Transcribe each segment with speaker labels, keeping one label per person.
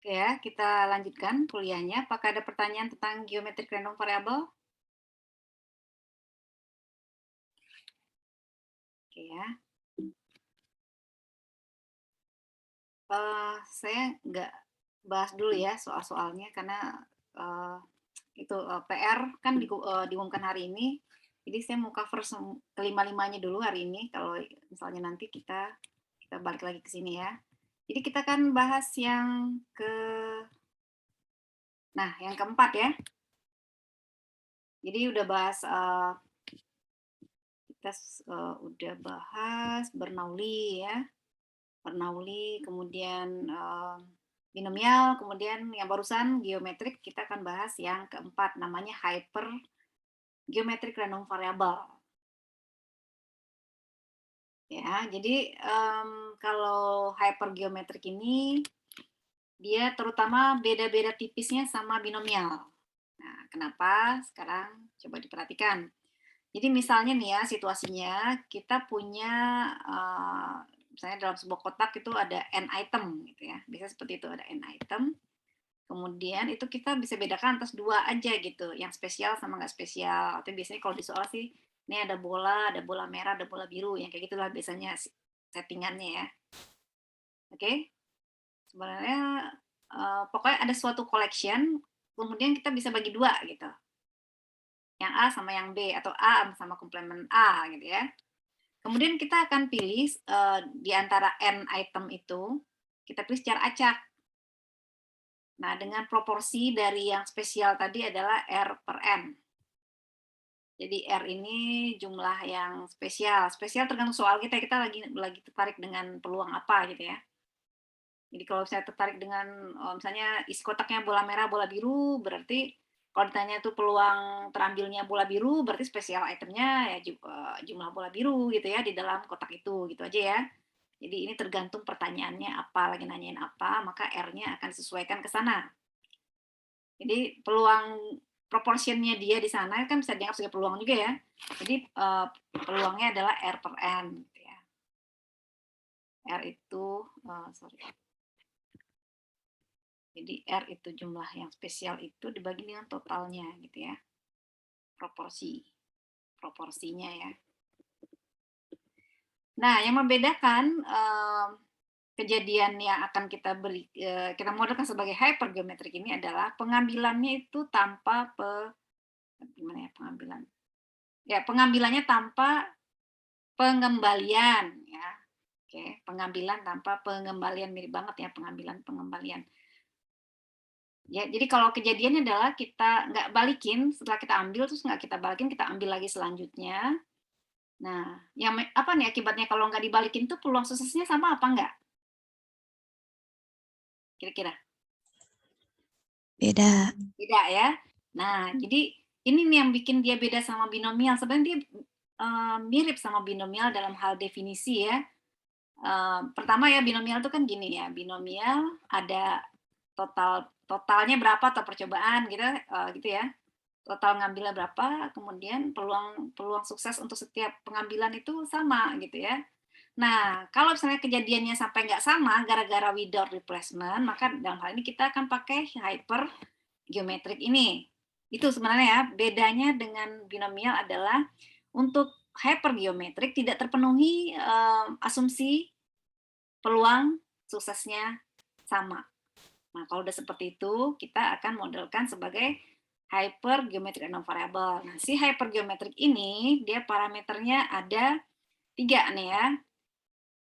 Speaker 1: Oke ya, kita lanjutkan kuliahnya. Apakah ada pertanyaan tentang geometrik random variable? Oke ya. Saya nggak bahas dulu ya soal-soalnya karena uh, itu PR kan diumumkan hari ini. Jadi saya mau cover kelima-limanya dulu hari ini. Kalau misalnya nanti kita balik lagi ke sini ya. Jadi kita kan bahas yang keempat ya. Jadi udah bahas kita udah bahas Bernoulli ya. Bernoulli, kemudian binomial, kemudian yang barusan geometrik, kita akan bahas yang keempat, namanya hyper geometrik random variable. Ya, jadi kalau hypergeometrik ini dia terutama beda-beda tipisnya sama binomial. Nah, kenapa? Sekarang coba diperhatikan. Jadi misalnya nih ya situasinya kita punya misalnya dalam sebuah kotak itu ada n item gitu ya. Biasanya seperti itu ada n item. Kemudian itu kita bisa bedakan atas dua aja gitu, yang spesial sama nggak spesial. Atau biasanya kalau di soal sih ini ada bola merah, ada bola biru, yang kayak gitulah biasanya settingannya ya. Oke, sebenarnya pokoknya ada suatu collection, kemudian kita bisa bagi dua gitu, yang A sama yang B atau A sama komplement A gitu ya. Kemudian kita akan pilih di antara n item itu, kita pilih secara acak. Nah, dengan proporsi dari yang spesial tadi adalah R per N. Jadi R ini jumlah yang spesial. Spesial tergantung soal kita lagi tertarik dengan peluang apa gitu ya. Jadi kalau saya tertarik dengan misalnya isi kotaknya bola merah, bola biru, berarti kalau ditanya itu peluang terambilnya bola biru, berarti spesial itemnya ya jumlah bola biru gitu ya di dalam kotak itu, gitu aja ya. Jadi ini tergantung pertanyaannya apa, lagi nanyain apa, maka R-nya akan disesuaikan ke sana. Jadi peluang proportionnya dia di sana kan bisa dianggap sebagai peluang juga ya. Jadi peluangnya adalah R per N. Gitu ya. R itu, sorry. Jadi R itu jumlah yang spesial itu dibagi dengan totalnya gitu ya. Proporsinya ya. Nah, yang membedakan kejadian yang akan kita modelkan sebagai hypergeometrik ini adalah pengambilannya itu tanpa gimana ya pengambilan? Ya, pengambilannya tanpa pengembalian ya. Oke, pengambilan tanpa pengembalian mirip banget ya pengembalian. Ya, jadi kalau kejadiannya adalah kita nggak balikin, setelah kita ambil terus nggak kita balikin, kita ambil lagi selanjutnya. Nah, yang apa nih akibatnya kalau nggak dibalikin tuh peluang suksesnya sama apa enggak? Kira-kira?
Speaker 2: Beda.
Speaker 1: Beda ya. Nah, jadi ini nih yang bikin dia beda sama binomial. Sebenarnya dia mirip sama binomial dalam hal definisi ya. Pertama ya binomial itu kan gini ya, binomial ada totalnya berapa atau percobaan gitu ya. Total ngambilnya berapa, kemudian peluang peluang sukses untuk setiap pengambilan itu sama gitu ya. Nah, kalau misalnya kejadiannya sampai nggak sama gara-gara without replacement, maka dalam hal ini kita akan pakai hyper geometrik ini. Itu sebenarnya ya, bedanya dengan binomial adalah untuk hypergeometrik tidak terpenuhi asumsi peluang suksesnya sama. Nah, kalau udah seperti itu, kita akan modelkan sebagai hypergeometric random variable. Nah, si hypergeometrik ini dia parameternya ada 3 nih ya.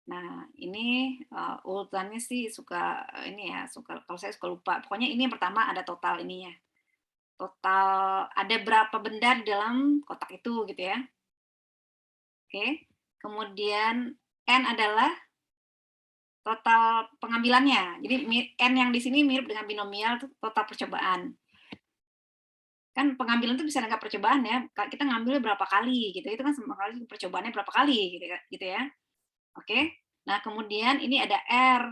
Speaker 1: Nah, ini urutannya sih suka ini ya, kalau saya suka lupa. Pokoknya ini yang pertama ada total ininya. Total ada berapa benda di dalam kotak itu gitu ya. Oke. Kemudian N adalah total pengambilannya. Jadi N yang di sini mirip dengan binomial itu total percobaan. Kan pengambilan itu bisa dengan percobaan ya. Kita ngambilnya berapa kali gitu. Itu kan semua kali percobaannya berapa kali gitu ya. Oke. Nah, kemudian ini ada R.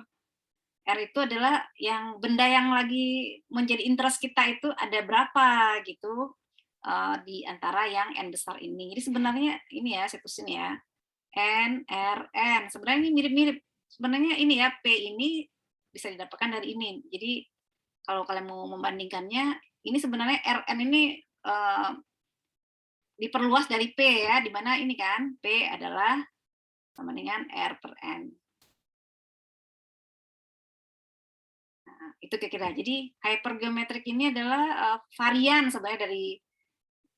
Speaker 1: R itu adalah yang benda yang lagi menjadi interest kita itu ada berapa gitu di antara yang N besar ini. Jadi sebenarnya ini ya, saya tulisin ya. N, R, N. Sebenarnya ini mirip-mirip. Sebenarnya ini ya, P ini bisa didapatkan dari ini. Jadi kalau kalian mau membandingkannya, ini sebenarnya Rn ini diperluas dari P ya, di mana ini kan P adalah sama dengan R per N. Nah, itu kira-kira. Jadi hypergeometrik ini adalah varian sebenarnya dari,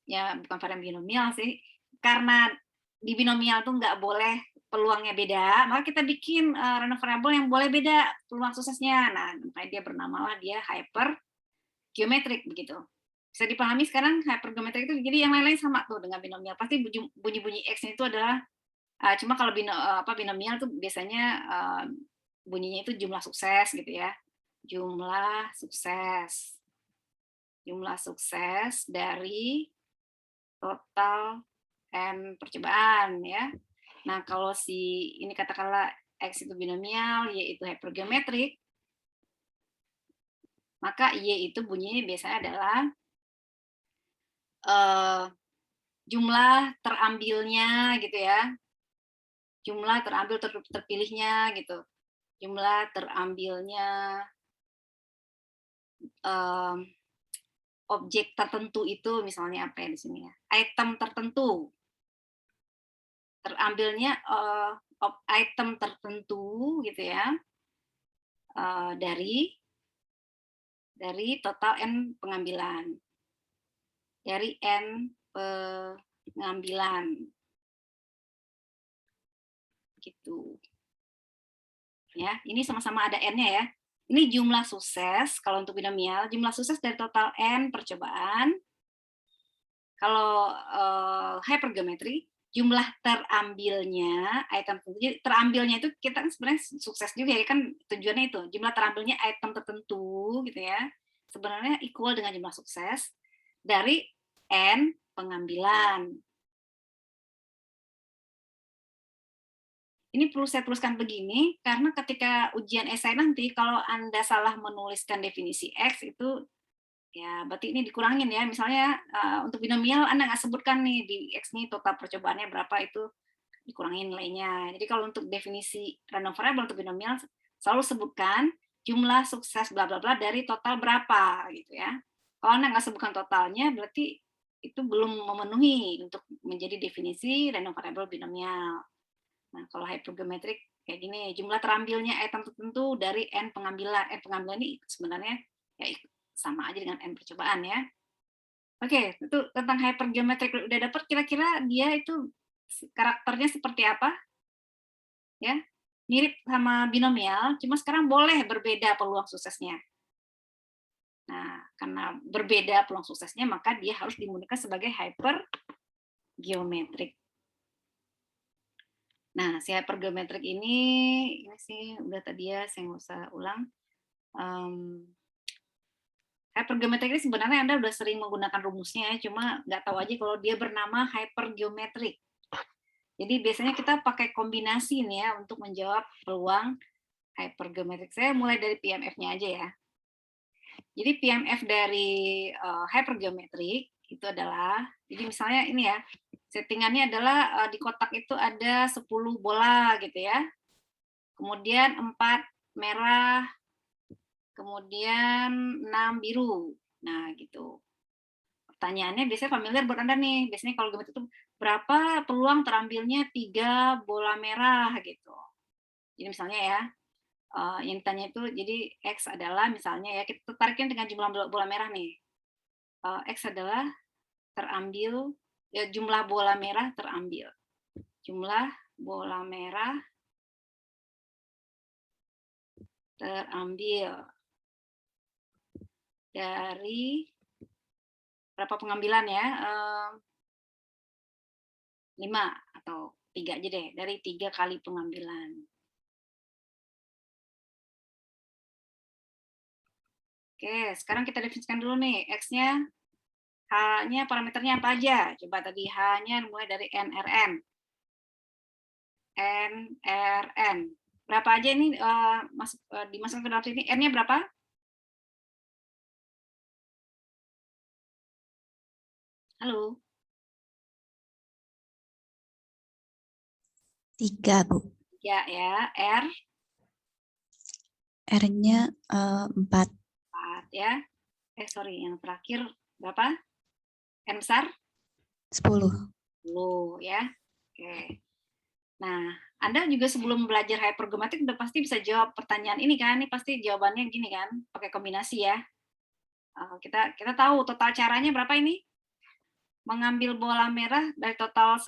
Speaker 1: ya bukan varian binomial sih, karena di binomial tuh nggak boleh peluangnya beda, maka kita bikin random variable yang boleh beda peluang suksesnya. Nah, makanya dia bernamalah dia hypergeometrik begitu. Bisa dipahami sekarang hypergeometrik itu, jadi yang lain-lain sama tuh dengan binomial. Pasti bunyi-bunyi X itu adalah cuma kalau binomial tuh biasanya bunyinya itu jumlah sukses gitu ya. Jumlah sukses dari total N percobaan ya. Nah, kalau ini katakanlah X itu binomial, Y itu hypergeometrik, maka Y itu bunyinya biasanya adalah jumlah terambilnya gitu ya. Jumlah terambil terpilihnya gitu. Jumlah terambilnya objek tertentu itu, misalnya apa ya di sini ya, item tertentu, terambilnya item tertentu gitu ya, dari total N pengambilan, dari N pengambilan gitu ya. Ini sama-sama ada N-nya ya. Ini jumlah sukses kalau untuk binomial, jumlah sukses dari total N percobaan. Kalau hypergeometry, jumlah terambilnya item tertentu. Jadi terambilnya itu kita kan sebenarnya sukses juga ya, kan tujuannya itu. Jumlah terambilnya item tertentu gitu ya. Sebenarnya equal dengan jumlah sukses dari N pengambilan. Ini perlu saya tuliskan begini, karena ketika ujian esai nanti, kalau Anda salah menuliskan definisi X, itu ya berarti ini dikurangin ya. Misalnya untuk binomial Anda nggak sebutkan nih di X ini total percobaannya berapa, itu dikurangin nilainya. Jadi kalau untuk definisi random variable untuk binomial, selalu sebutkan jumlah sukses bla bla bla dari total berapa gitu ya. Kalau Anda nggak sebutkan totalnya, berarti itu belum memenuhi untuk menjadi definisi random variable binomial. Nah, kalau hypergeometrik kayak gini, jumlah terambilnya item tertentu dari N pengambilan. N pengambilan ini sebenarnya ya sama aja dengan N percobaan ya. Oke, itu tentang hypergeometrik udah dapat, kira-kira dia itu karakternya seperti apa? Ya, mirip sama binomial, cuma sekarang boleh berbeda peluang suksesnya. Nah, karena berbeda peluang suksesnya, maka dia harus dimodifikasi sebagai hypergeometrik. Nah, si hypergeometrik ini sih udah tadi ya, saya nggak usah ulang. Hypergeometrik ini sebenarnya Anda udah sering menggunakan rumusnya, cuma nggak tahu aja kalau dia bernama hypergeometrik. Jadi biasanya kita pakai kombinasi nih ya untuk menjawab peluang hypergeometrik. Saya mulai dari PMF-nya aja ya. Jadi PMF dari hypergeometrik itu adalah, jadi misalnya ini ya, settingannya adalah di kotak itu ada 10 bola gitu ya. Kemudian 4 merah, kemudian 6 biru. Nah, gitu. Pertanyaannya biasanya familiar buat Anda nih. Biasanya kalau geometri itu berapa peluang terambilnya 3 bola merah gitu. Jadi misalnya ya, yang ditanya itu, jadi X adalah misalnya ya, kita tarikin dengan jumlah bola merah nih. X adalah terambil, ya jumlah bola merah terambil. Jumlah bola merah terambil dari berapa pengambilan ya? 5 atau 3 aja deh, dari 3 kali pengambilan. Oke, sekarang kita definisikan dulu nih, X-nya, H-nya parameternya apa aja? Coba tadi H-nya mulai dari NRN. NRN. Berapa aja ini dimasukkan ke dalam sini? N-nya berapa? Halo?
Speaker 2: 3, Bu.
Speaker 1: 3 ya. R?
Speaker 2: R-nya 4.
Speaker 1: 4. ya. Sorry, yang terakhir berapa? N besar?
Speaker 2: 10.
Speaker 1: 10 ya. Oke. Nah, Anda juga sebelum belajar hypergeometrik udah pasti bisa jawab pertanyaan ini kan? Ini pasti jawabannya gini kan, pakai kombinasi ya. Kita tahu total caranya berapa ini? Mengambil bola merah dari total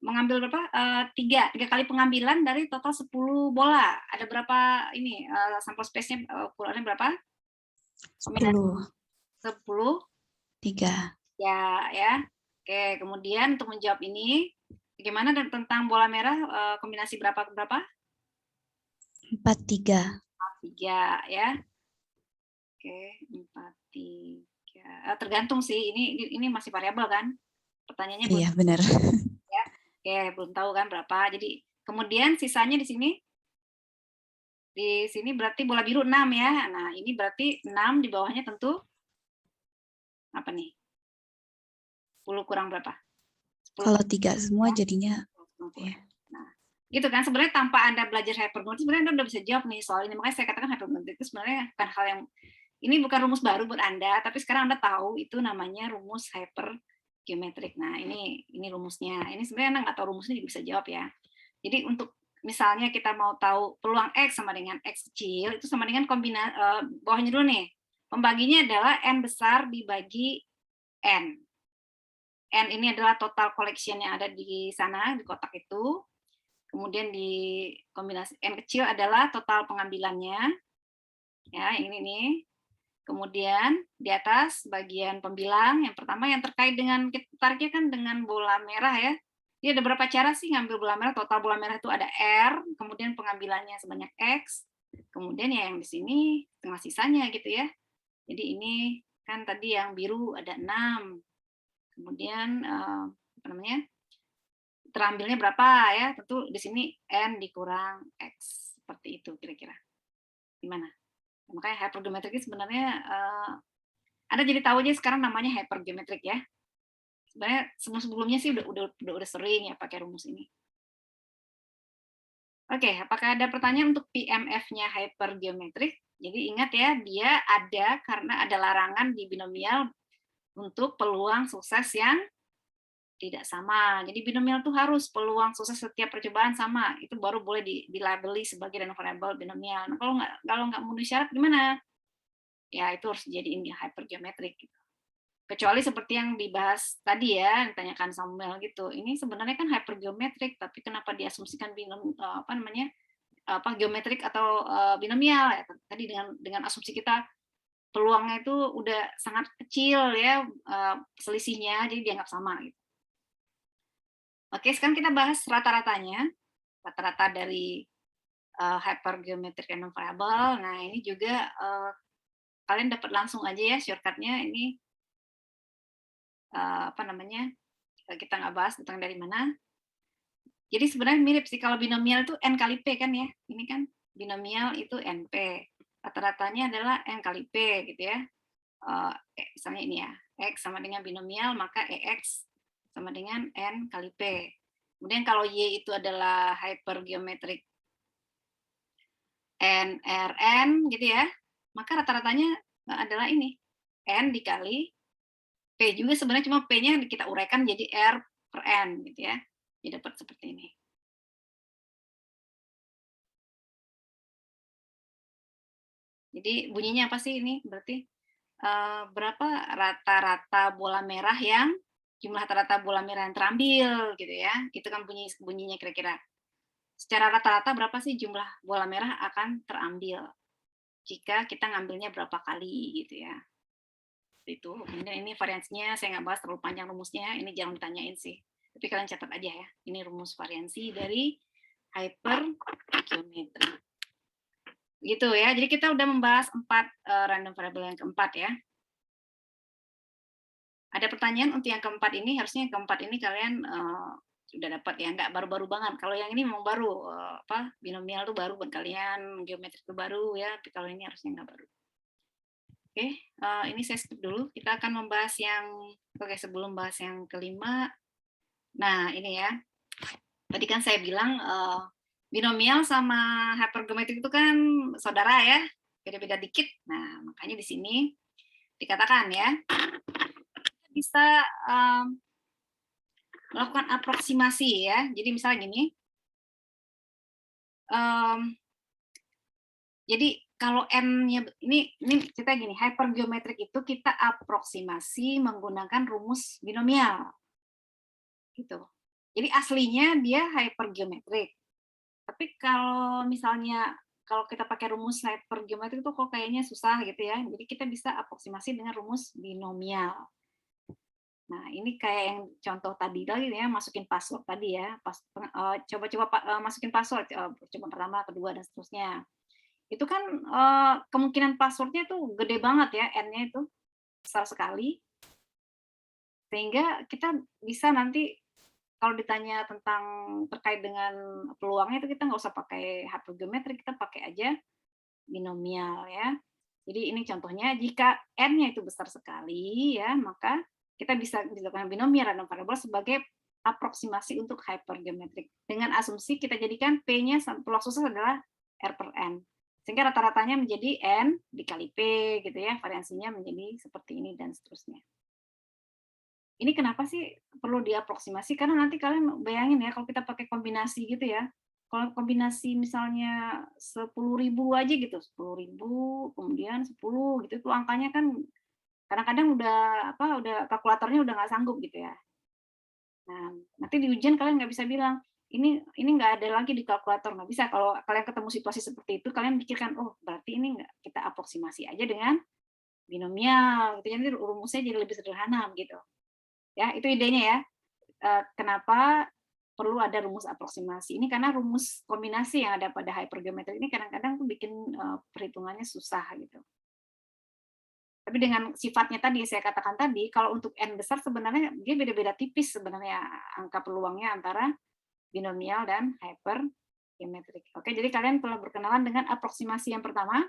Speaker 1: mengambil berapa? Tiga kali pengambilan dari total 10 bola. Ada berapa ini sampel space-nya ukurannya berapa?
Speaker 2: 10.
Speaker 1: 10.
Speaker 2: 3.
Speaker 1: Ya. Oke, kemudian untuk menjawab ini, bagaimana tentang bola merah kombinasi berapa ke berapa?
Speaker 2: 4, 3.
Speaker 1: 3 ya. Oke, 4, 3. Tergantung sih, ini masih variabel kan? Pertanyaannya belum
Speaker 2: Iya, benar.
Speaker 1: ya. Oke, belum tahu kan berapa. Jadi kemudian sisanya di sini berarti bola biru 6 ya. Nah, ini berarti 6 di bawahnya tentu apa nih? 10 kurang berapa? 10
Speaker 2: Kalau 3 semua jadinya
Speaker 1: ya. Nah, gitu kan sebenarnya tanpa Anda belajar hypergeometrik sebenarnya Anda udah bisa jawab nih soal ini. Makanya saya katakan hypergeometrik itu sebenarnya bukan hal yang ini bukan rumus baru buat Anda, tapi sekarang Anda tahu itu namanya rumus hypergeometrik. Nah, ini rumusnya. Ini sebenarnya Anda nggak tahu rumusnya juga bisa jawab ya. Jadi untuk misalnya kita mau tahu peluang X sama dengan X kecil, itu sama dengan bawahnya dulu nih. Pembaginya adalah N besar dibagi N. N ini adalah total collection yang ada di sana, di kotak itu. Kemudian di kombinasi N kecil adalah total pengambilannya. Ya, ini nih. Kemudian di atas bagian pembilang, yang pertama yang terkait dengan, kita tariknya kan dengan bola merah ya. Dia ada berapa cara sih ngambil bola merah? Total bola merah itu ada R, kemudian pengambilannya sebanyak X, kemudian ya yang di sini tengah sisanya gitu ya. Jadi ini kan tadi yang biru ada 6, kemudian apa namanya? Terambilnya berapa ya? Tentu di sini N dikurang X, seperti itu kira-kira. Gimana? Makanya hypergeometrik ini sebenarnya Anda jadi tahu aja sekarang namanya hypergeometrik ya. Sebenarnya sebelumnya sih udah sering ya pakai rumus ini. Oke, apakah ada pertanyaan untuk PMF-nya hypergeometrik? Jadi ingat ya, dia ada karena ada larangan di binomial untuk peluang sukses yang tidak sama. Jadi binomial itu harus peluang sukses setiap percobaan sama. Itu baru boleh dilabeli sebagai random variable binomial. Nah, kalau nggak memenuhi syarat gimana? Ya itu harus dijadiin hypergeometrik. Gitu. Kecuali seperti yang dibahas tadi ya, yang ditanyakan Samuel gitu. Ini sebenarnya kan hypergeometrik, tapi kenapa diasumsikan geometrik atau binomial ya? Tadi dengan asumsi kita peluangnya itu udah sangat kecil ya selisihnya, jadi dianggap sama. Gitu. Oke, sekarang kita bahas rata-ratanya, rata-rata dari hypergeometric random variable. Nah ini juga kalian dapat langsung aja ya shortcutnya ini. Apa namanya, kita nggak bahas datang dari mana. Jadi sebenarnya mirip sih, kalau binomial itu N kali P kan ya, ini kan binomial itu NP, rata-ratanya adalah N kali P gitu ya. Misalnya ini ya, X sama dengan binomial, maka EX sama dengan N kali P. Kemudian kalau Y itu adalah hypergeometric NRN gitu ya, maka rata-ratanya adalah ini, N dikali P juga sebenarnya cuma P-nya kita uraikan jadi R per N gitu ya. Jadi dapat seperti ini. Jadi bunyinya apa sih ini? Berarti berapa rata-rata bola merah yang jumlah rata-rata bola merah yang terambil gitu ya. Itu kan bunyinya kira-kira. Secara rata-rata berapa sih jumlah bola merah akan terambil jika kita ngambilnya berapa kali gitu ya. Itu. Kemudian ini variansinya saya nggak bahas terlalu panjang rumusnya, ini jangan ditanyain sih. Tapi kalian catat aja ya. Ini rumus variansi dari hypergeometry. Gitu ya. Jadi kita udah membahas 4 random variable yang keempat ya. Ada pertanyaan untuk yang keempat ini, harusnya yang keempat ini kalian sudah dapat ya, nggak baru-baru banget. Kalau yang ini memang baru, binomial itu baru buat kalian, geometrik itu baru ya, tapi kalau ini harusnya nggak baru. Oke, ini saya skip dulu. Kita akan membahas sebelum bahas yang kelima. Nah, ini ya. Tadi kan saya bilang binomial sama hypergeometrik itu kan saudara ya, beda-beda dikit. Nah, makanya di sini dikatakan ya, kita bisa melakukan aproksimasi ya. Jadi misalnya gini, jadi kalau n-nya ini kita gini, hypergeometrik itu kita aproksimasi menggunakan rumus binomial gitu. Jadi aslinya dia hypergeometrik. Tapi kalau misalnya kalau kita pakai rumus hypergeometrik itu kok kayaknya susah gitu ya. Jadi kita bisa aproksimasi dengan rumus binomial. Nah, ini kayak yang contoh tadi lagi ya, masukin password tadi ya. Coba-coba masukin password, coba pertama, kedua, dan seterusnya. Itu kan kemungkinan passwordnya tuh gede banget ya, n-nya itu besar sekali. Sehingga kita bisa nanti kalau ditanya tentang terkait dengan peluangnya itu kita nggak usah pakai hypergeometrik, kita pakai aja binomial ya. Jadi ini contohnya jika n-nya itu besar sekali ya, maka kita bisa melakukan binomial random variable sebagai aproksimasi untuk hypergeometrik. Dengan asumsi kita jadikan p-nya peluang sukses adalah r per n. Sehingga rata-ratanya menjadi n dikali p gitu ya, variansinya menjadi seperti ini dan seterusnya. Ini kenapa sih perlu diaproksimasi? Karena nanti kalian bayangin ya, kalau kita pakai kombinasi gitu ya, kalau kombinasi misalnya 10.000 aja gitu, 10.000 kemudian 10 gitu, itu angkanya kan kadang-kadang udah kalkulatornya udah nggak sanggup gitu ya. Nah, nanti di ujian kalian nggak bisa bilang, ini nggak ada lagi di kalkulator, nggak bisa. Kalau kalian ketemu situasi seperti itu, kalian pikirkan, oh berarti ini nggak, kita aproksimasi aja dengan binomial, gitu. Jadi rumusnya jadi lebih sederhana gitu. Ya, itu idenya ya. Kenapa perlu ada rumus aproksimasi? Ini karena rumus kombinasi yang ada pada hypergeometri ini kadang-kadang tuh bikin perhitungannya susah gitu. Tapi dengan sifatnya tadi saya katakan tadi, kalau untuk n besar sebenarnya dia beda-beda tipis sebenarnya angka peluangnya antara binomial dan hypergeometrik. Oke, jadi kalian telah berkenalan dengan aproksimasi yang pertama.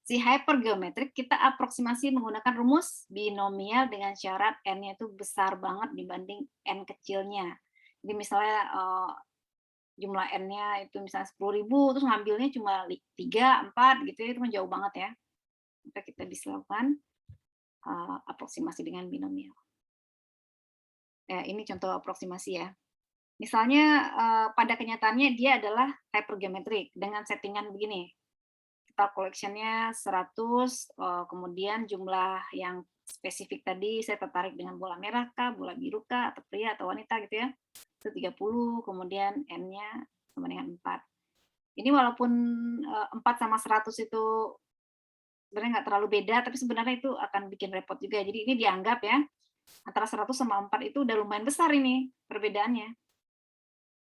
Speaker 1: Si hypergeometrik kita aproksimasi menggunakan rumus binomial dengan syarat n-nya itu besar banget dibanding n kecilnya. Jadi misalnya jumlah n-nya itu misalnya 10.000, terus ngambilnya cuma 3, 4 gitu ya, itu kan jauh banget ya. Maka kita bisa lakukan aproksimasi dengan binomial. Ya, ini contoh aproksimasi ya. Misalnya pada kenyataannya dia adalah hypergeometrik dengan settingan begini. Total collection-nya 100, kemudian jumlah yang spesifik tadi saya tertarik dengan bola merah kah, bola biru kah, atau pria atau wanita gitu ya. Itu 30, kemudian n-nya sama dengan 4. Ini walaupun 4 sama 100 itu sebenarnya nggak terlalu beda, tapi sebenarnya itu akan bikin repot juga. Jadi ini dianggap ya, antara 100 sama 4 itu udah lumayan besar ini perbedaannya.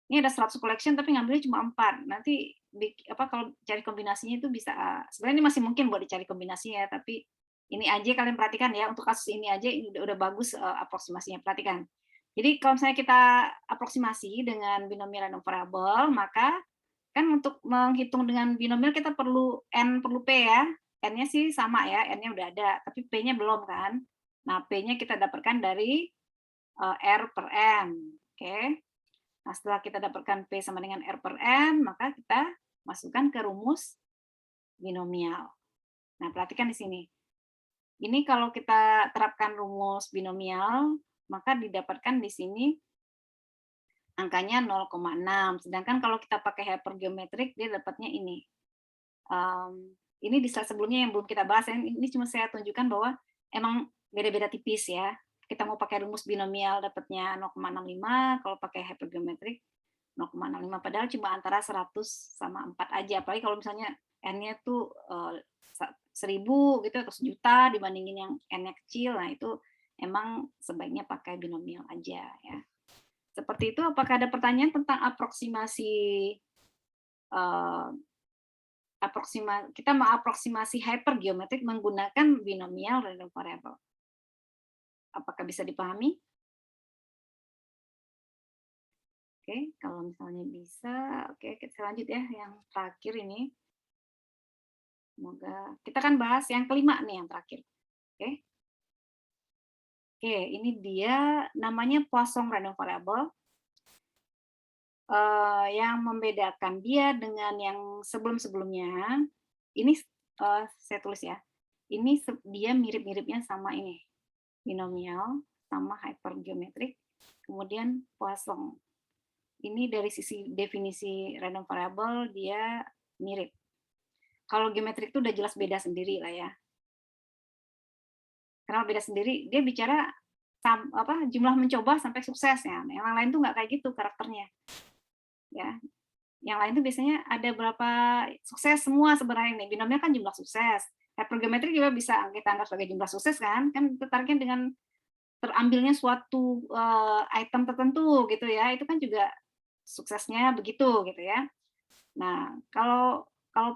Speaker 1: Ini ada 100 collection tapi ngambilnya cuma 4. Nanti kalau cari kombinasinya itu bisa, sebenarnya ini masih mungkin buat dicari kombinasinya, tapi ini aja kalian perhatikan ya, untuk kasus ini aja ini udah bagus aproksimasinya, perhatikan. Jadi kalau misalnya kita aproksimasi dengan binomial random variable, maka kan untuk menghitung dengan binomial kita perlu perlu p ya. N-nya sih sama ya, n-nya udah ada, tapi p-nya belum kan. Nah, p-nya kita dapatkan dari r per n. Oke. Nah, setelah kita dapatkan P sama dengan R per N, maka kita masukkan ke rumus binomial. Nah, perhatikan di sini. Ini kalau kita terapkan rumus binomial, maka didapatkan di sini angkanya 0,6. Sedangkan kalau kita pakai hypergeometrik, dia dapatnya ini. Ini di slide sebelumnya yang belum kita bahas, ini cuma saya tunjukkan bahwa emang beda-beda tipis ya. Kita mau pakai rumus binomial dapatnya 0,65, kalau pakai hypergeometrik 0,65, padahal cuma antara 100 sama 4 aja. Apalagi kalau misalnya n-nya tuh 1.000 gitu atau 1.000.000 dibandingin yang n-nya kecil, nah itu emang sebaiknya pakai binomial aja ya. Seperti itu. Apakah ada pertanyaan tentang aproksimasi kita mengaproksimasi hypergeometrik menggunakan binomial random variable? Apakah bisa dipahami? Oke, kalau misalnya bisa, oke kita lanjut ya yang terakhir ini. Semoga kita akan bahas yang kelima nih yang terakhir. Oke. Oke, ini dia namanya Poisson random variable. Yang membedakan dia dengan yang sebelum-sebelumnya, Ini saya tulis ya. Ini dia mirip-miripnya sama ini, binomial sama hypergeometrik, kemudian Poisson. Ini dari sisi definisi random variable dia mirip. Kalau geometrik itu udah jelas beda sendiri lah ya. Kenapa beda sendiri? Dia bicara jumlah mencoba sampai sukses ya. Yang lain tuh nggak kayak gitu karakternya. Ya, yang lain tuh biasanya ada berapa sukses semua sebenarnya nih. Binomial kan jumlah sukses. Hypergeometrik juga bisa kita anggap sebagai jumlah sukses kan? Kan tertariknya dengan terambilnya suatu item tertentu gitu ya. Itu kan juga suksesnya begitu gitu ya. Nah, kalau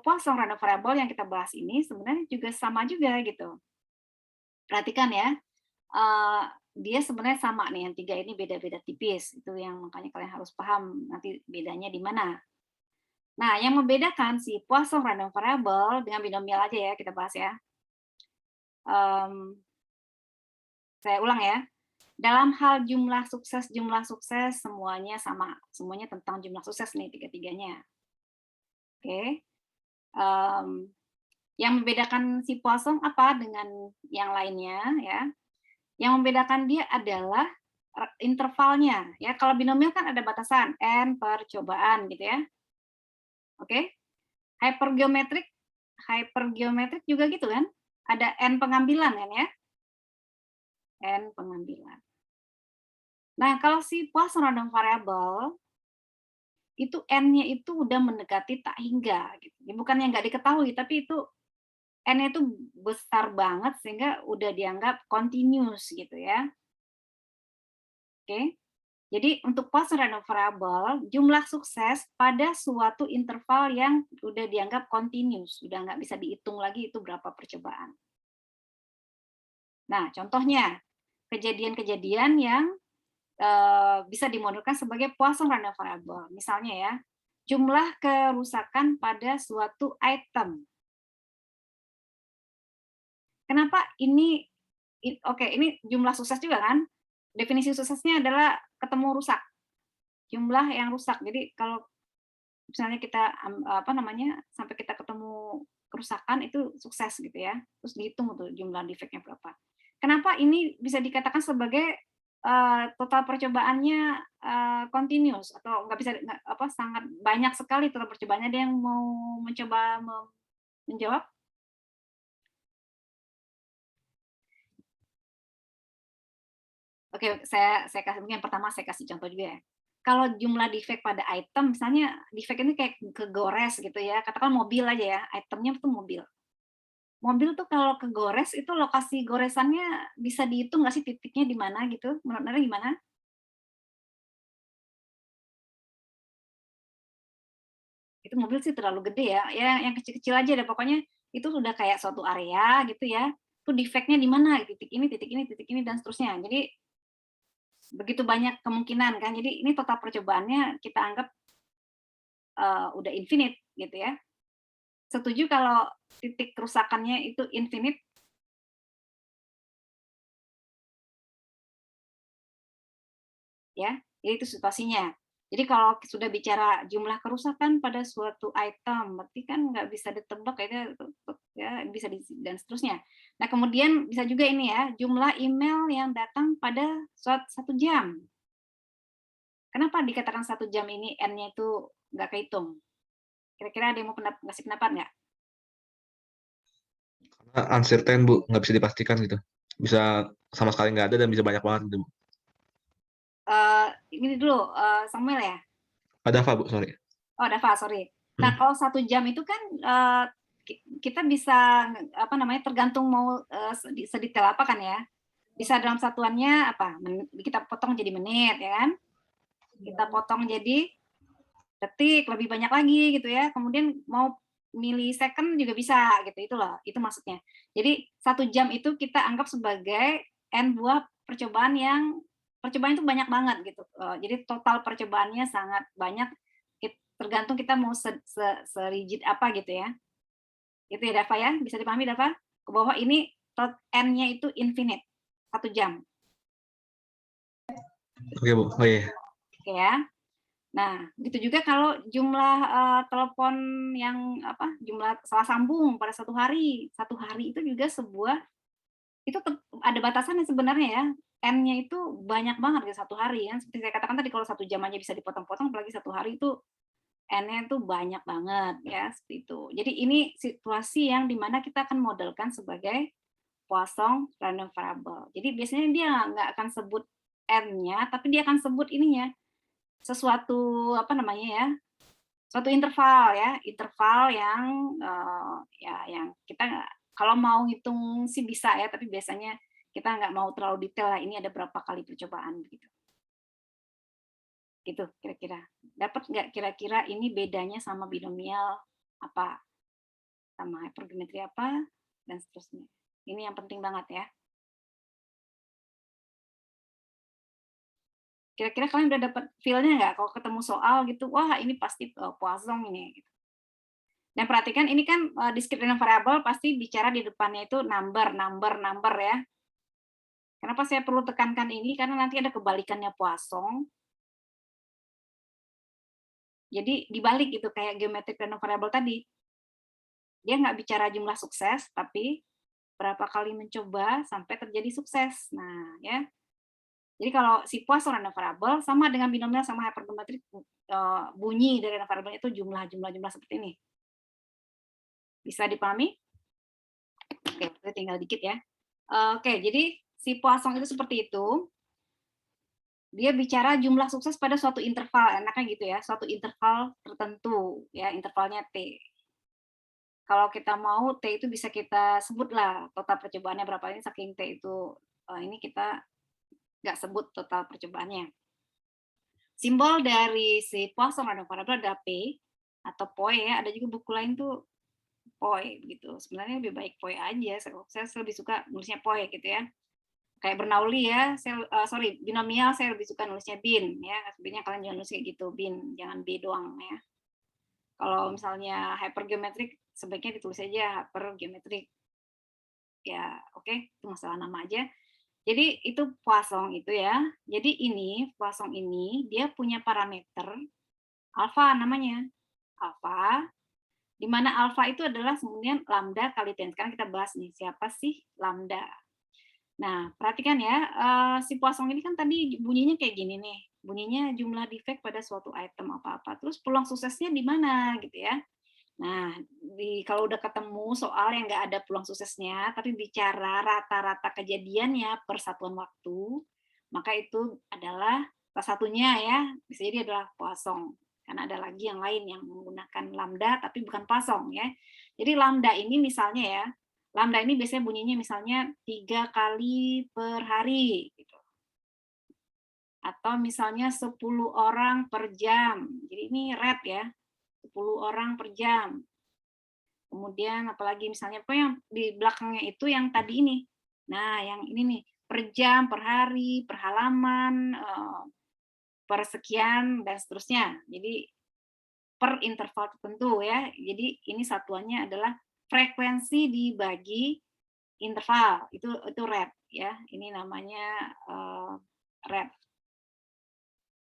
Speaker 1: Poisson random variable yang kita bahas ini sebenarnya juga sama juga gitu. Perhatikan ya, dia sebenarnya sama nih, yang 3 ini beda-beda tipis. Itu yang makanya kalian harus paham nanti bedanya di mana. Nah, yang membedakan si Poisson random variable dengan binomial aja ya, kita bahas ya. Saya ulang ya. Dalam hal jumlah sukses semuanya sama. Semuanya tentang jumlah sukses nih, tiga-tiganya. Oke. Yang membedakan si Poisson apa dengan yang lainnya ya? Yang membedakan dia adalah intervalnya ya. Kalau binomial kan ada batasan n percobaan gitu ya. Oke. Hypergeometrik juga gitu kan? Ada n pengambilan kan ya? N pengambilan. Nah, kalau si Poisson random variable itu n-nya itu udah mendekati tak hingga gitu. Ya, bukannya nggak diketahui, tapi itu n-nya itu besar banget sehingga udah dianggap continuous gitu ya. Oke. Jadi untuk Poisson random variable, jumlah sukses pada suatu interval yang udah dianggap continuous, udah nggak bisa dihitung lagi itu berapa percobaan. Nah, contohnya kejadian-kejadian yang bisa dimodelkan sebagai Poisson random variable. Misalnya ya, jumlah kerusakan pada suatu item. Kenapa ini oke, ini jumlah sukses juga kan? Definisi suksesnya adalah ketemu rusak. Jumlah yang rusak. Jadi kalau misalnya kita sampai kita ketemu kerusakan itu sukses gitu ya. Terus dihitung tuh jumlah defeknya berapa. Kenapa ini bisa dikatakan sebagai total percobaannya continuous atau nggak bisa sangat banyak sekali total percobaannya. Ada yang mau mencoba menjawab? Oke, saya kasih mungkin pertama saya kasih contoh juga ya. Kalau jumlah defect pada item, misalnya defect ini kayak kegores gitu ya, katakan mobil aja ya, itemnya itu mobil. Mobil tuh kalau kegores itu lokasi goresannya bisa dihitung nggak sih titiknya di mana gitu? Menurut Anda gimana? Itu mobil sih terlalu gede ya, yang kecil-kecil aja deh pokoknya itu sudah kayak suatu area gitu ya, itu defect-nya di mana, titik ini, dan seterusnya. Jadi begitu banyak kemungkinan kan, jadi ini total percobaannya kita anggap udah infinite gitu ya. Setuju kalau titik kerusakannya itu infinite? Ya, jadi itu situasinya. Jadi kalau sudah bicara jumlah kerusakan pada suatu item, berarti kan nggak bisa ditebak ya, bisa dan seterusnya. Nah kemudian bisa juga ini ya, jumlah email yang datang pada 1 jam. Kenapa dikatakan 1 jam ini n-nya itu nggak kehitung? Kira-kira ada yang mau ngasih pendapat nggak?
Speaker 3: Karena uncertain, Bu, nggak bisa dipastikan gitu. Bisa sama sekali nggak ada dan bisa banyak banget gitu, Bu.
Speaker 1: Ini dulu, Samuel ya?
Speaker 3: Dava, Bu, sorry.
Speaker 1: Oh, Dava, sorry. Nah, kalau 1 jam itu kan kita bisa tergantung mau sedetail apa kan ya. Bisa dalam satuannya apa? Kita potong jadi menit ya kan? Kita potong jadi detik, lebih banyak lagi gitu ya. Kemudian mau milisecond juga bisa gitu. Itu maksudnya. Jadi 1 jam itu kita anggap sebagai n buah percobaan itu banyak banget gitu. Jadi total percobaannya sangat banyak, tergantung kita mau serigid apa gitu ya. Itu ya Dava ya, bisa dipahami Dava? Bahwa ini n-nya itu infinite, 1 jam.
Speaker 3: Oke, Bu. Oh iya.
Speaker 1: Oke ya. Nah, begitu juga kalau jumlah, telepon yang apa, jumlah salah sambung pada satu hari. Satu hari itu juga sebuah itu ada batasannya sebenarnya ya, N-nya itu banyak banget di satu hari ya, seperti saya katakan tadi kalau 1 jam aja bisa dipotong-potong, apalagi satu hari itu N-nya itu banyak banget ya, seperti itu. Jadi ini situasi yang dimana kita akan modelkan sebagai Poisson random variable. Jadi biasanya dia nggak akan sebut N-nya, tapi dia akan sebut ininya, sesuatu apa namanya ya, suatu interval ya, interval yang, ya yang kita kalau mau ngitung sih bisa ya, tapi biasanya kita nggak mau terlalu detail lah, ini ada berapa kali percobaan begitu. Gitu kira-kira. Dapat nggak kira-kira ini bedanya sama binomial apa, sama hypergeometri apa, dan seterusnya. Ini yang penting banget ya. Kira-kira kalian udah dapat feel-nya nggak kalau ketemu soal gitu, wah ini pasti Poisson ini gitu. Dan perhatikan ini kan discrete random variable pasti bicara di depannya itu number, number, number ya. Kenapa saya perlu tekankan ini? Karena nanti ada kebalikannya Poisson. Jadi dibalik gitu kayak geometric random variable tadi. Dia nggak bicara jumlah sukses, tapi berapa kali mencoba sampai terjadi sukses. Nah, ya. Jadi kalau si Poisson random variable sama dengan binomial sama hypergeometrik, bunyi dari random variable itu jumlah seperti ini. Bisa dipahami? Oke, tinggal dikit ya. Oke, jadi si Poisson itu seperti itu. Dia bicara jumlah sukses pada suatu interval, enaknya gitu ya, suatu interval tertentu, ya intervalnya T. Kalau kita mau T itu bisa kita sebutlah total percobaannya berapa, ini saking T itu, ini kita nggak sebut total percobaannya. Simbol dari si Poisson random variable adalah P atau POI ya, ada juga buku lain tuh POI gitu. Sebenarnya lebih baik POI aja, saya lebih suka nulisnya POI gitu ya. Kayak Bernoulli ya, binomial saya lebih suka nulisnya bin ya, sebenarnya kalian jangan nulis kayak gitu, bin, jangan B doang ya. Kalau misalnya hypergeometrik sebaiknya ditulis aja hypergeometrik. Ya, oke, itu masalah nama aja. Jadi itu Poisson itu ya. Jadi ini Poisson ini dia punya parameter alfa namanya. Alfa, di mana alfa itu adalah kemudian lambda kali tan. Sekarang kita bahas nih, siapa sih lambda? Nah, perhatikan ya, si Poisson ini kan tadi bunyinya kayak gini nih, bunyinya jumlah defect pada suatu item apa-apa, terus peluang suksesnya di mana gitu ya. Nah, kalau udah ketemu soal yang nggak ada peluang suksesnya, tapi bicara rata-rata kejadiannya per satuan waktu, maka itu adalah salah satunya ya, bisa jadi adalah Poisson. Karena ada lagi yang lain yang menggunakan lambda tapi bukan Poisson ya. Jadi lambda ini misalnya ya, lambda ini biasanya bunyinya misalnya 3 kali per hari gitu. Atau misalnya 10 orang per jam. Jadi ini red ya, 10 orang per jam. Kemudian apalagi misalnya apa yang di belakangnya itu yang tadi ini. Nah, yang ini nih, per jam, per hari, per halaman, per sekian dan seterusnya. Jadi per interval tertentu ya. Jadi ini satuannya adalah frekuensi dibagi interval. Itu rep ya. Ini namanya rep.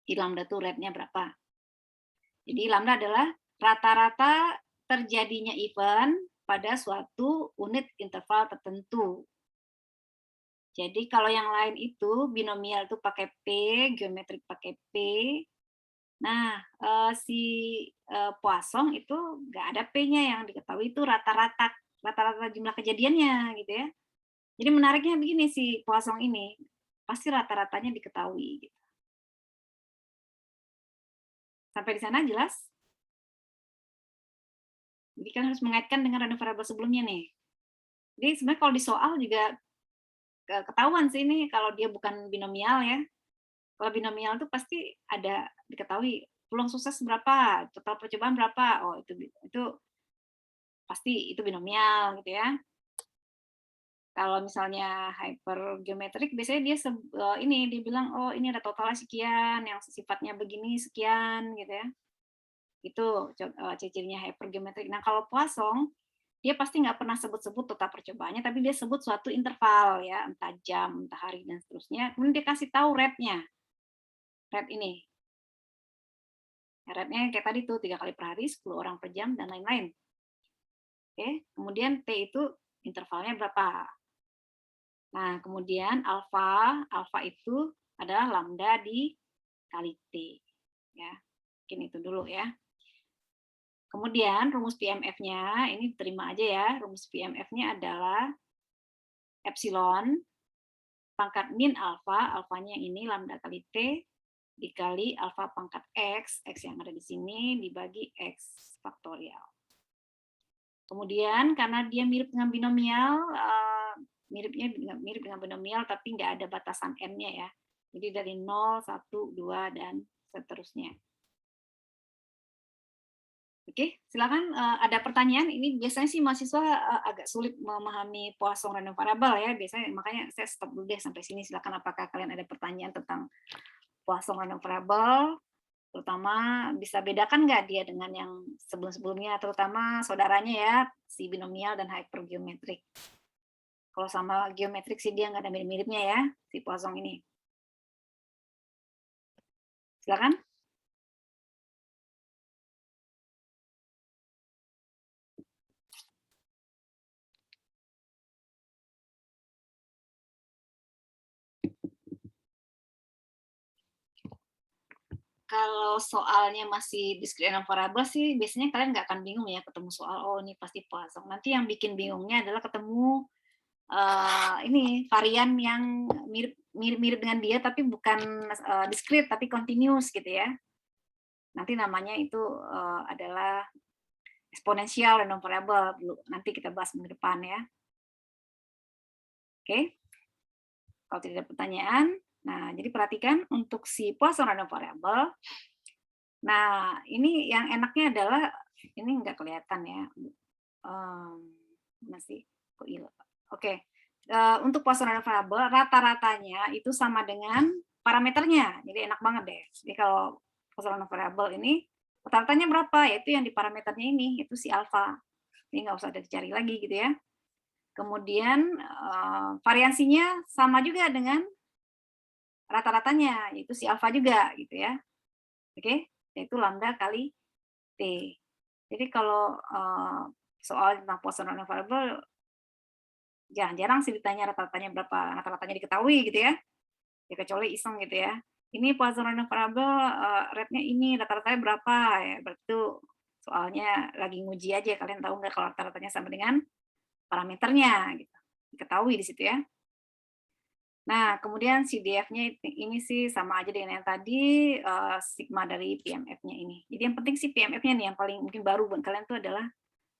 Speaker 1: Di lambda tuh rate-nya berapa. Jadi lambda adalah rata-rata terjadinya event pada suatu unit interval tertentu. Jadi kalau yang lain itu binomial itu pakai P, geometrik pakai P. Nah, si Poisson itu nggak ada P-nya, yang diketahui itu rata-rata jumlah kejadiannya gitu ya. Jadi menariknya begini si Poisson ini, pasti rata-ratanya diketahui. Gitu. Sampai di sana jelas? Jadi kan harus mengaitkan dengan random variable sebelumnya nih. Jadi sebenarnya kalau di soal juga ketahuan sih ini kalau dia bukan binomial ya. Kalau binomial itu pasti ada diketahui peluang sukses berapa, total percobaan berapa. Oh, itu pasti itu binomial gitu ya. Kalau misalnya hypergeometrik biasanya dia ini dia bilang oh ini ada totalnya sekian, yang sifatnya begini sekian gitu ya. Itu ciri-cirinya hypergeometrik. Nah, kalau Poisson dia pasti nggak pernah sebut-sebut total percobaannya, tapi dia sebut suatu interval ya, entah jam, entah hari dan seterusnya. Kemudian dia kasih tahu rate-nya, rate ini. Rate-nya kayak tadi tuh 3 kali per hari, 10 orang per jam, dan lain-lain. Oke, kemudian T itu intervalnya berapa. Nah, kemudian alfa itu adalah lambda dikali T. Ya, mungkin itu dulu ya. Kemudian rumus PMF-nya, ini terima aja ya, rumus PMF-nya adalah epsilon pangkat min alfa, alfanya ini lambda kali T, dikali alfa pangkat X yang ada di sini, dibagi X faktorial. Kemudian karena dia mirip dengan binomial, mirip dengan binomial, tapi nggak ada batasan n-nya ya. Jadi dari 0, 1, 2, dan seterusnya. Oke, silakan ada pertanyaan. Ini biasanya sih mahasiswa agak sulit memahami Poisson random variable ya. Biasanya makanya saya stop dulu deh sampai sini. Silakan apakah kalian ada pertanyaan tentang Poisson random variable? Terutama bisa bedakan nggak dia dengan yang sebelum-sebelumnya, terutama saudaranya ya, si binomial dan hypergeometrik. Kalau sama geometrik sih dia nggak ada mirip-miripnya ya, si Poisson ini. Silakan. Kalau soalnya masih discrete random variable sih biasanya kalian nggak akan bingung ya ketemu soal, oh ini pasti Poisson. Nanti yang bikin bingungnya adalah ketemu ini varian yang mirip dengan dia tapi bukan discrete tapi continuous gitu ya. Nanti namanya itu adalah eksponensial random variable. Nanti kita bahas minggu depan ya. Oke. Kalau tidak ada pertanyaan, nah jadi perhatikan untuk si Poisson random variable. Nah, ini yang enaknya adalah ini nggak kelihatan ya. Masih kok hilang. Oke. Untuk Poisson random variable rata-ratanya itu sama dengan parameternya. Jadi enak banget deh. Jadi kalau Poisson random variable ini rata-ratanya berapa? Yaitu yang di parameternya ini, itu si alfa. Ini nggak usah dicari lagi gitu ya. Kemudian variansinya sama juga dengan rata-ratanya, yaitu si alfa juga gitu ya. Oke, yaitu lambda kali T. Jadi kalau soal tentang Poisson random variable jarang-jarang sih ditanya rata-ratanya berapa, rata-ratanya diketahui gitu ya. Ya kecuali iseng gitu ya. Ini Poisson random variable rate-nya ini rata-ratanya berapa ya? Berarti itu soalnya lagi nguji aja, kalian tahu nggak kalau rata-ratanya sama dengan parameternya gitu. Diketahui di situ ya. Nah, kemudian si DF-nya ini sih sama aja dengan yang tadi, sigma dari PMF-nya ini. Jadi yang penting sih PMF-nya nih, yang paling mungkin baru buat kalian itu adalah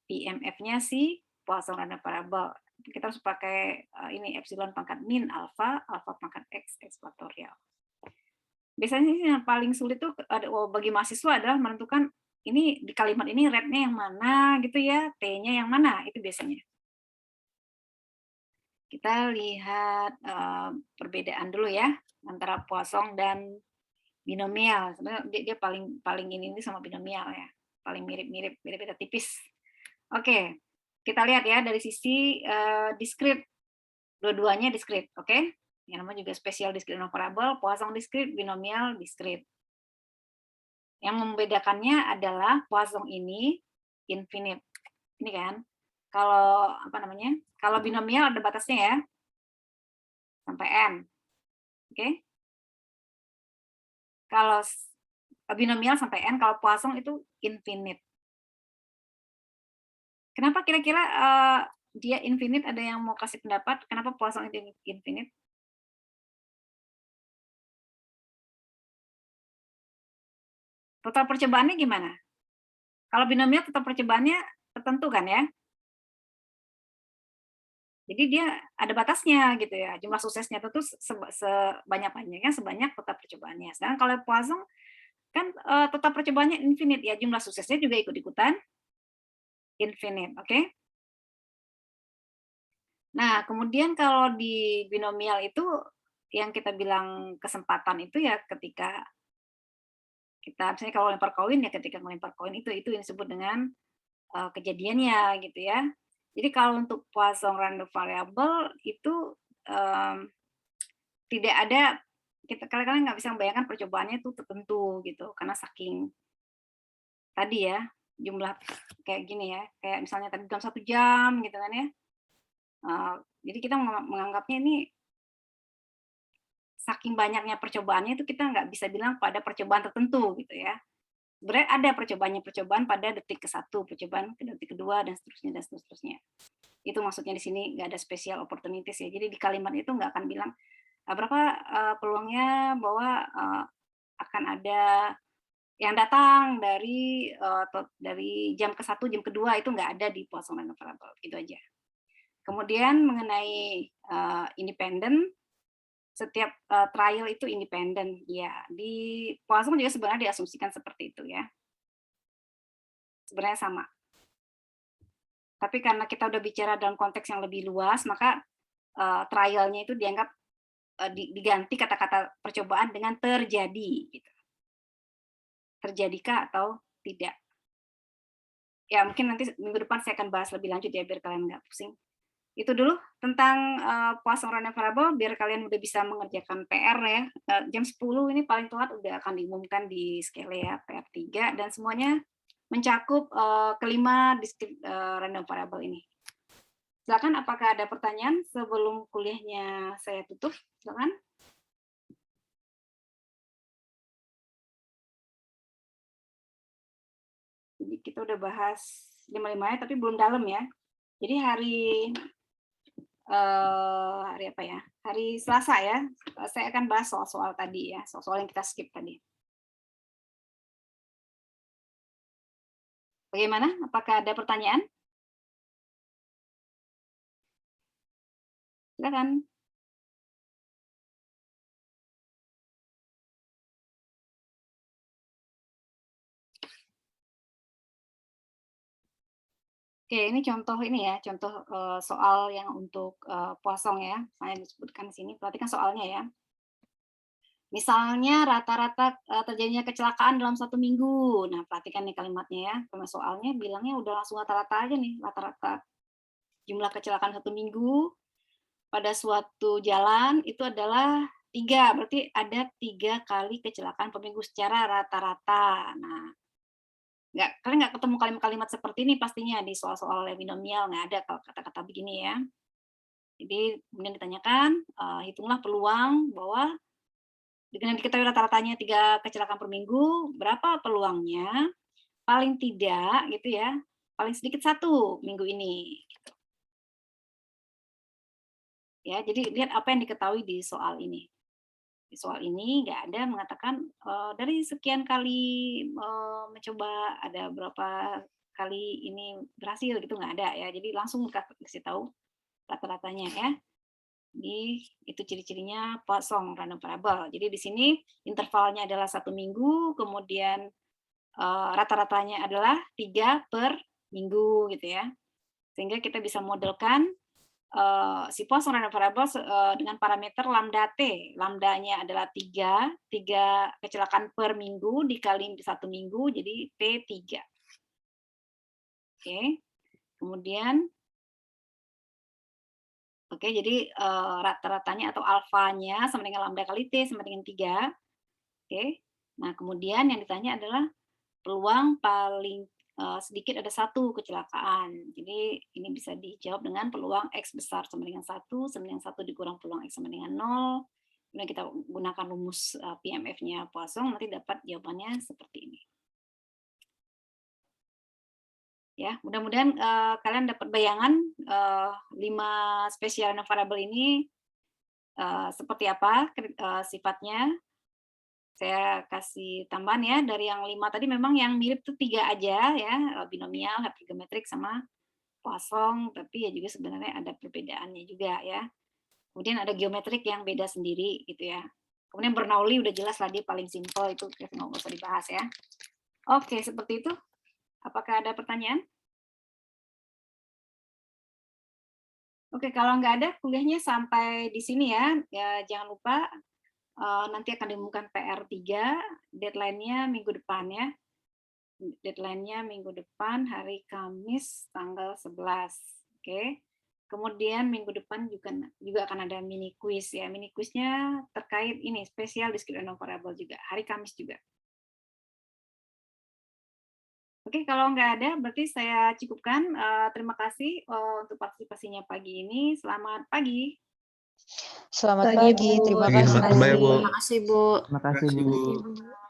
Speaker 1: PMF-nya si Poisson random variable. Kita harus pakai ini epsilon pangkat min alfa, alfa pangkat X faktorial. Biasanya yang paling sulit tuh bagi mahasiswa adalah menentukan ini di kalimat ini rate-nya yang mana gitu ya, T-nya yang mana, itu biasanya. Kita lihat perbedaan dulu ya antara Poisson dan binomial. Sebenarnya dia paling ini sama binomial ya, paling mirip-mirip, beda-beda tipis. Oke, kita lihat ya dari sisi discrete, dua-duanya discrete, oke? Yang namanya juga spesial discrete variable, Poisson discrete, binomial discrete. Yang membedakannya adalah Poisson ini infinite, ini kan? Kalau apa namanya? Kalau binomial ada batasnya ya, sampai n, oke? Kalau binomial sampai n, kalau Poisson itu infinite. Kenapa kira-kira dia infinite? Ada yang mau kasih pendapat? Kenapa Poisson itu infinite? Total percobaannya gimana? Kalau binomial total percobaannya tertentu kan ya? Jadi dia ada batasnya gitu ya, jumlah suksesnya tentu sebanyak-banyaknya sebanyak total percobaannya. Sedangkan kalau Poisson kan total percobaannya infinite ya, jumlah suksesnya juga ikut-ikutan infinite, oke? Nah, kemudian kalau di binomial itu yang kita bilang kesempatan itu ya ketika kita misalnya kalau lempar koin ya ketika melempar koin itu yang disebut dengan kejadiannya gitu ya. Jadi kalau untuk Poisson random variable itu tidak ada, kalian nggak bisa membayangkan percobaannya itu tertentu gitu karena saking tadi ya, jumlah kayak gini ya, kayak misalnya tadi dalam 1 jam gitu kan ya. Jadi kita menganggapnya ini saking banyaknya percobaannya itu kita nggak bisa bilang pada percobaan tertentu gitu ya. Sebenarnya ada percobaan pada detik ke-1, percobaan ke detik kedua dan seterusnya dan seterusnya. Itu maksudnya di sini nggak ada special opportunities ya. Jadi di kalimat itu nggak akan bilang berapa peluangnya bahwa akan ada yang datang dari jam ke-1, jam kedua itu nggak ada di Poisson Random Variable, gitu aja. Kemudian mengenai independen, setiap trial itu independen, ya. Di Poisson juga sebenarnya diasumsikan seperti itu ya. Sebenarnya sama. Tapi karena kita udah bicara dalam konteks yang lebih luas, maka trialnya itu dianggap diganti kata-kata percobaan dengan terjadi. Gitu. Terjadikah atau tidak? Ya mungkin nanti minggu depan saya akan bahas lebih lanjut ya biar kalian nggak pusing. Itu dulu tentang Poisson Random Variable biar kalian udah bisa mengerjakan PR ya. Jam 10 ini paling telat udah akan diumumkan di Skele ya PR 3 dan semuanya mencakup kelima discrete random variable ini. Silakan apakah ada pertanyaan sebelum kuliahnya saya tutup? Silakan. Jadi kita udah bahas 5-5 tapi belum dalam ya. Jadi hari apa ya? Hari Selasa ya. Saya akan bahas soal-soal tadi ya, soal-soal yang kita skip tadi. Bagaimana? Apakah ada pertanyaan? Silakan. Oke, ini contoh ini ya, contoh soal yang untuk Poisson ya. Saya disebutkan di sini. Perhatikan soalnya ya. Misalnya rata-rata terjadinya kecelakaan dalam 1 minggu. Nah, perhatikan nih kalimatnya ya. Karena soalnya bilangnya udah langsung rata-rata aja nih, rata-rata jumlah kecelakaan 1 minggu pada suatu jalan itu adalah 3. Berarti ada 3 kali kecelakaan per minggu secara rata-rata. Nah, kalian nggak ketemu kalimat-kalimat seperti ini pastinya di soal-soal binomial, nggak ada kalau kata-kata begini ya. Jadi kemudian ditanyakan, hitunglah peluang bahwa dengan diketahui rata-ratanya 3 kecelakaan per minggu, berapa peluangnya paling tidak gitu ya, paling sedikit 1 minggu ini. Gitu. Ya, jadi lihat apa yang diketahui di soal ini. Di soal ini nggak ada mengatakan dari sekian kali mencoba ada berapa kali ini berhasil gitu nggak ada ya. Jadi langsung kasih tahu rata-ratanya ya. Jadi itu ciri-cirinya Poisson Random Variable. Jadi di sini intervalnya adalah 1 minggu, kemudian rata-ratanya adalah 3 per minggu gitu ya. Sehingga kita bisa modelkan si Poisson Random Variable dengan parameter lambda T. Lambdanya adalah 3 kecelakaan per minggu dikali 1 minggu, jadi T3. Oke. Kemudian jadi rata-ratanya atau alfanya sama dengan lambda kali T sama dengan 3. Oke. Nah, kemudian yang ditanya adalah peluang paling sedikit ada 1 kecelakaan. Jadi ini bisa dijawab dengan peluang X besar sama dengan 1 dikurang peluang X sama dengan 0. Kemudian kita gunakan rumus PMF-nya Poisson, nanti dapat jawabannya seperti ini. Ya, mudah-mudahan kalian dapat bayangan 5 spesial random variable ini seperti apa sifatnya. Saya kasih tambahan ya, dari yang 5 tadi memang yang mirip tuh 3 aja ya, binomial, hypergeometrik, sama Poisson, tapi ya juga sebenarnya ada perbedaannya juga ya. Kemudian ada geometrik yang beda sendiri gitu ya. Kemudian Bernoulli udah jelas lah dia paling simpel, itu nggak usah dibahas ya. Oke, seperti itu. Apakah ada pertanyaan? Oke, kalau nggak ada, kuliahnya sampai di sini ya. Ya jangan lupa nanti akan diumumkan PR 3, deadline-nya minggu depan ya. Deadline-nya minggu depan hari Kamis tanggal 11. Oke. Kemudian minggu depan juga akan ada mini quiz ya. Mini quiz-nya terkait ini spesial discrete random variable juga. Hari Kamis juga. Oke, kalau nggak ada berarti saya cukupkan. Terima kasih untuk partisipasinya pagi ini. Selamat pagi.
Speaker 4: Selamat
Speaker 5: Pagi,
Speaker 4: pagi,
Speaker 5: Bu.
Speaker 4: terima
Speaker 3: Pagi,
Speaker 4: kasih.
Speaker 3: selamat kembali, Bu.
Speaker 5: Terima kasih, Bu.
Speaker 6: Terima kasih, Bu.
Speaker 5: Ibu.